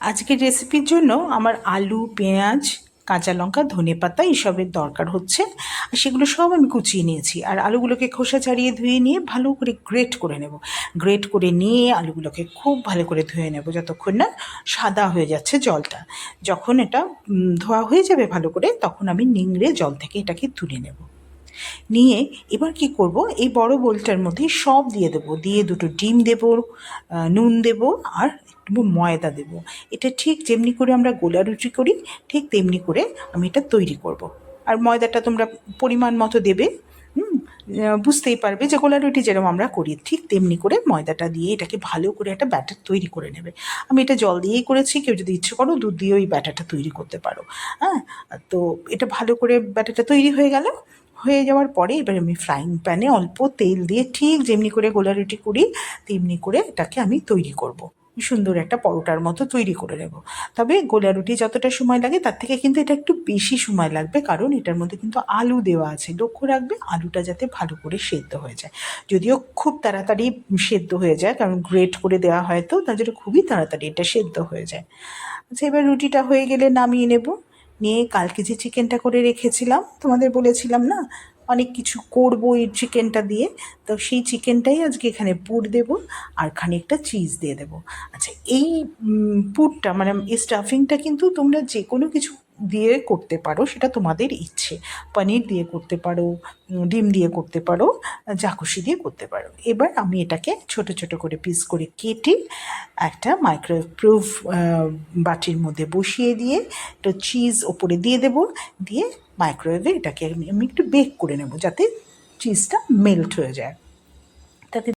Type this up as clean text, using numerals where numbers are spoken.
আজকের রেসিপির জন্য আমার আলু, পেঁয়াজ, কাঁচা লঙ্কা, ধনেপাতা এসবের দরকার হচ্ছে। আর সেগুলো সব আমি কুচিয়ে নিয়েছি। আর আলুগুলোকে খোসা ছাড়িয়ে ধুয়ে নিয়ে ভালো করে গ্রেট করে নেব। গ্রেট করে নিয়ে আলুগুলোকে খুব ভালো করে ধুয়ে নেব যতক্ষণ না সাদা হয়ে যাচ্ছে জলটা। যখন এটা ধোয়া হয়ে যাবে ভালো করে, তখন আমি নিংড়ে জল থেকে এটাকে তুলে নেব। নিয়ে এবার কি করব, এই বড় বোলটার মধ্যে সব দিয়ে দেবো। দিয়ে দুটো ডিম দেবো, নুন দেবো, আর একটু ময়দা দেবো। এটা ঠিক যেমনি করে আমরা গোলা রুটি করি, ঠিক তেমনি করে আমি এটা তৈরি করব। আর ময়দাটা তোমরা পরিমাণ মতো দেবে। বুঝতেই পারবে যে গোলা রুটি যেরকম আমরা করি ঠিক তেমনি করে ময়দাটা দিয়ে এটাকে ভালো করে একটা ব্যাটার তৈরি করে নেবে। আমি এটা জল দিয়েই করেছি, কেউ যদি ইচ্ছে করো দুধ দিয়েও এই ব্যাটারটা তৈরি করতে পারো। হ্যাঁ, তো এটা ভালো করে ব্যাটারটা তৈরি হয়ে যাওয়ার পরে এবার আমি ফ্রাইং প্যানে অল্প তেল দিয়ে ঠিক যেমনি করে গোলা রুটি করি তেমনি করে এটাকে আমি তৈরি করব। সুন্দর একটা পরোটার মতো তৈরি করে নেব। তবে গোলা রুটি যতটা সময় লাগে তার থেকে কিন্তু এটা একটু বেশি সময় লাগবে, কারণ এটার মধ্যে কিন্তু আলু দেওয়া আছে। লক্ষ্য রাখবে আলুটা যাতে ভালো করে সেদ্ধ হয়ে যায়। যদিও খুব তাড়াতাড়ি সেদ্ধ হয়ে যায়, কারণ গ্রেট করে দেওয়া হয়, তো তার জন্য খুবই তাড়াতাড়ি এটা সেদ্ধ হয়ে যায়। আচ্ছা, এবার রুটিটা হয়ে গেলে নামিয়ে নেব। নিয়ে কালকে যে চিকেনটা করে রেখেছিলাম, তোমাদের বলেছিলাম না অনেক কিছু করবো এই চিকেনটা দিয়ে, তো সেই চিকেনটাই আজকে এখানে পুর দেব, আর খানিকটা চিজ দিয়ে দেবো। আচ্ছা, এই পুরটা মানে এই স্টাফিংটা কিন্তু তোমরা যে কোনো কিছু দিয়ে করতে পারো, সেটা তোমাদের ইচ্ছে। পনির দিয়ে করতে পারো, ডিম দিয়ে করতে পারো, যা খুশি দিয়ে করতে পারো। এবার আমি এটাকে ছোট ছোট করে পিস করে কেটে একটা মাইক্রোওয়েভ বাটির মধ্যে বসিয়ে দিয়ে একটু চিজ ওপরে দিয়ে দেবো। দিয়ে মাইক্রোওয়েভে এটাকে আমি একটু বেক করে নেব যাতে চিজটা মেল্ট হয়ে যায়। তাতে